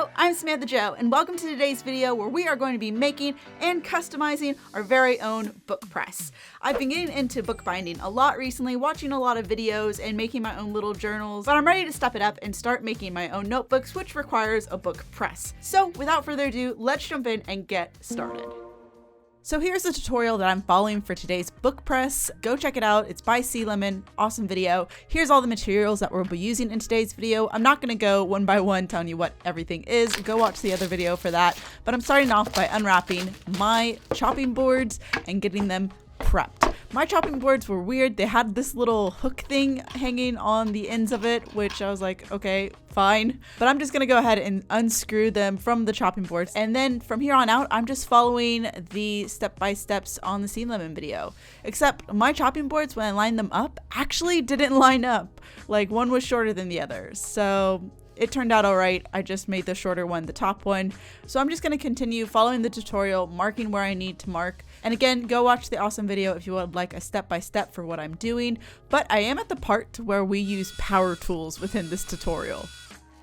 Hello, I'm Samantha Jo, and welcome to today's video where we are going to be making and customizing our very own book press. I've been getting into bookbinding a lot recently, watching a lot of videos and making my own little journals, but I'm ready to step it up and start making my own notebooks, which requires a book press. So without further ado, let's jump in and get started. So here's the tutorial that I'm following for today's book press. Go check it out. It's by Sea Lemon. Awesome video. Here's all the materials that we'll be using in today's video. I'm not going to go one by one telling you what everything is. Go watch the other video for that. But I'm starting off by unwrapping my chopping boards and getting them prepped. My chopping boards were weird. They had this little hook thing hanging on the ends of it, which I was like, okay, fine. But I'm just gonna go ahead and unscrew them from the chopping boards. And then from here on out, I'm just following the step-by-steps on the Sea Lemon video. Except my chopping boards, when I lined them up, actually didn't line up. Like one was shorter than the other. So it turned out all right. I just made the shorter one the top one. So I'm just going to continue following the tutorial, marking where I need to mark. And again, go watch the awesome video if you would like a step-by-step for what I'm doing. But I am at the part where we use power tools within this tutorial.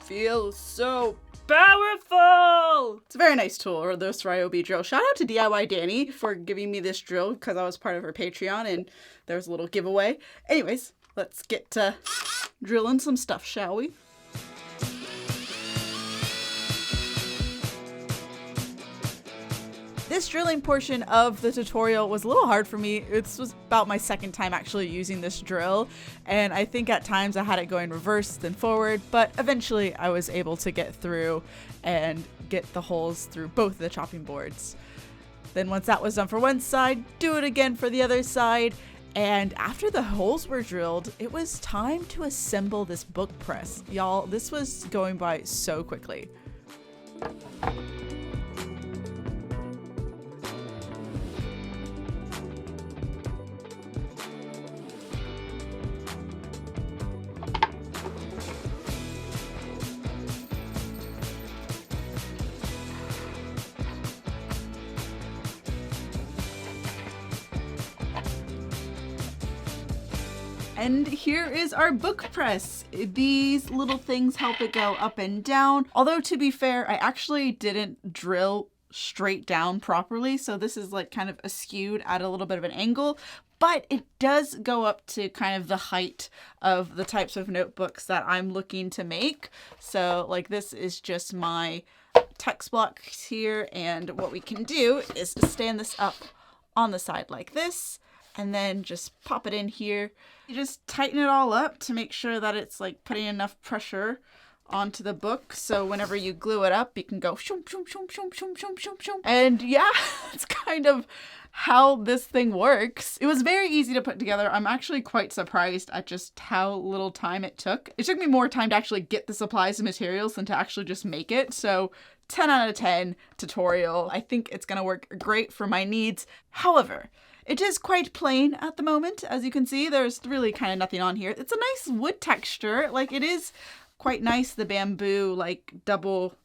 Feels so powerful! It's a very nice tool, or the Ryobi drill. Shout out to DIY Danny for giving me this drill because I was part of her Patreon and there was a little giveaway. Anyways, let's get to drilling some stuff, shall we? This drilling portion of the tutorial was a little hard for me. This was about my second time actually using this drill, and I think at times I had it going reverse then forward, but eventually I was able to get through and get the holes through both of the chopping boards. Then once that was done for one side, do it again for the other side, and after the holes were drilled, it was time to assemble this book press. Y'all, this was going by so quickly. And here is our book press. These little things help it go up and down. Although to be fair, I actually didn't drill straight down properly. So this is like kind of askewed at a little bit of an angle, but it does go up to kind of the height of the types of notebooks that I'm looking to make. So like this is just my text blocks here. And what we can do is stand this up on the side like this, and then just pop it in here. You just tighten it all up to make sure that it's like putting enough pressure onto the book. So whenever you glue it up, you can go shoom, shoom, shoom, shoom, shoom, shoom, shoom, shoom. And yeah, it's kind of how this thing works. It was very easy to put together. I'm actually quite surprised at just how little time it took. It took me more time to actually get the supplies and materials than to actually just make it. So 10 out of 10 tutorial. I think it's gonna work great for my needs. However, it is quite plain at the moment. As you can see, there's really kind of nothing on here. It's a nice wood texture. Like it is quite nice, the bamboo, like double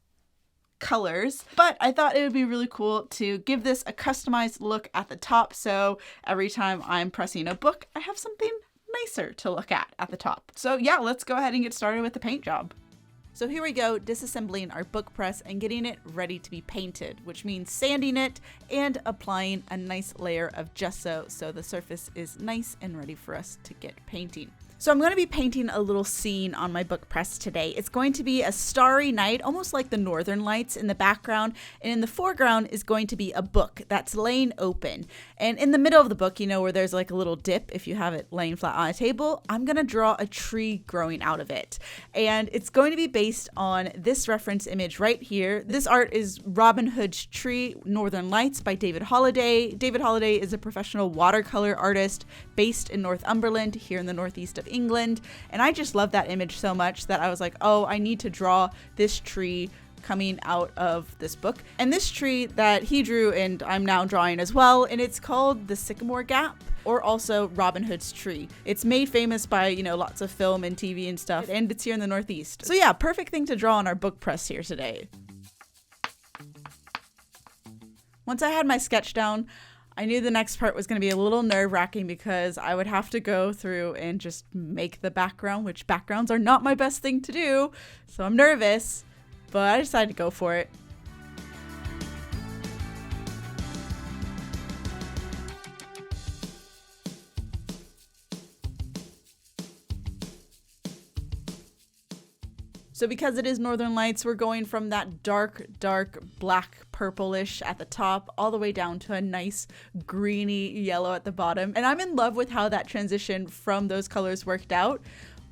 colors. But I thought it would be really cool to give this a customized look at the top. So every time I'm pressing a book, I have something nicer to look at the top. So yeah, let's go ahead and get started with the paint job. So here we go, disassembling our book press and getting it ready to be painted, which means sanding it and applying a nice layer of gesso so the surface is nice and ready for us to get painting. So I'm going to be painting a little scene on my book press today. It's going to be a starry night, almost like the northern lights in the background. And in the foreground is going to be a book that's laying open. And in the middle of the book, you know, where there's like a little dip, if you have it laying flat on a table, I'm going to draw a tree growing out of it. And it's going to be based on this reference image right here. This art is Robin Hood's Tree, Northern Lights by David Holiday. David Holiday is a professional watercolor artist based in Northumberland, here in the northeast of England, and I just love that image so much that I was like, oh, I need to draw this tree coming out of this book. And this tree that he drew and I'm now drawing as well, and it's called the Sycamore Gap, or also Robin Hood's Tree. It's made famous by, you know, lots of film and TV and stuff, and it's here in the Northeast. So yeah, perfect thing to draw on our book press here today. Once I had my sketch down, I knew the next part was going to be a little nerve-wracking because I would have to go through and just make the background, which backgrounds are not my best thing to do. So I'm nervous, but I decided to go for it. So because it is Northern Lights, we're going from that dark black purplish at the top all the way down to a nice greeny yellow at the bottom. And I'm in love with how that transition from those colors worked out.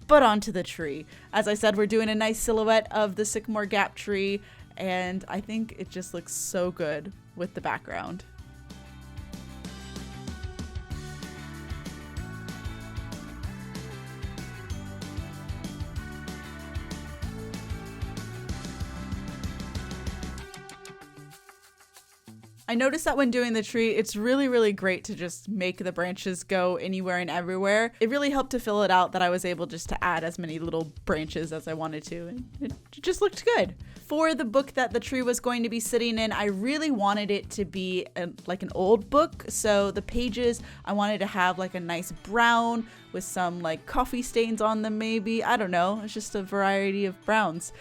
But onto the tree. As I said, we're doing a nice silhouette of the Sycamore Gap tree, and I think it just looks so good with the background. I noticed that when doing the tree, it's really great to just make the branches go anywhere and everywhere. It really helped to fill it out that I was able just to add as many little branches as I wanted to, and it just looked good. For the book that the tree was going to be sitting in, I really wanted it to be like an old book. So the pages, I wanted to have like a nice brown with some like coffee stains on them maybe. I don't know. It's just a variety of browns.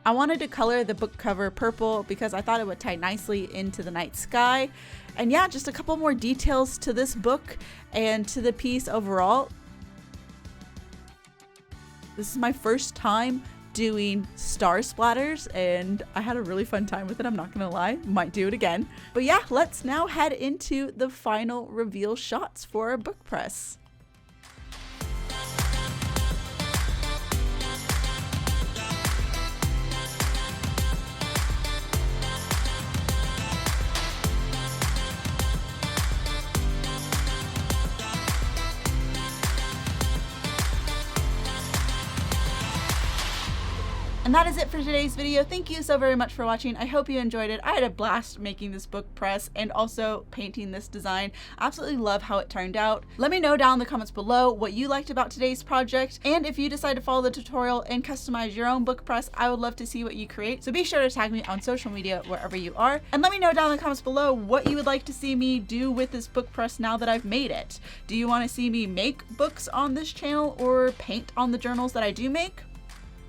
I wanted to color the book cover purple because I thought it would tie nicely into the night sky. And yeah, just a couple more details to this book and to the piece overall. This is my first time doing star splatters and I had a really fun time with it, I'm not gonna lie. Might do it again. But yeah, let's now head into the final reveal shots for our book press. And that is it for today's video. Thank you so very much for watching. I hope you enjoyed it. I had a blast making this book press and also painting this design. Absolutely love how it turned out. Let me know down in the comments below what you liked about today's project. And if you decide to follow the tutorial and customize your own book press, I would love to see what you create. So be sure to tag me on social media wherever you are. And let me know down in the comments below what you would like to see me do with this book press now that I've made it. Do you want to see me make books on this channel or paint on the journals that I do make?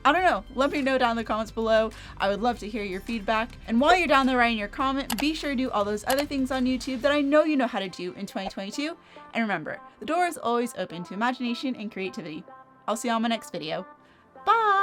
I don't know. Let me know down in the comments below. I would love to hear your feedback. And while you're down there writing your comment, be sure to do all those other things on YouTube that I know you know how to do in 2022. And remember, the door is always open to imagination and creativity. I'll see you on my next video. Bye!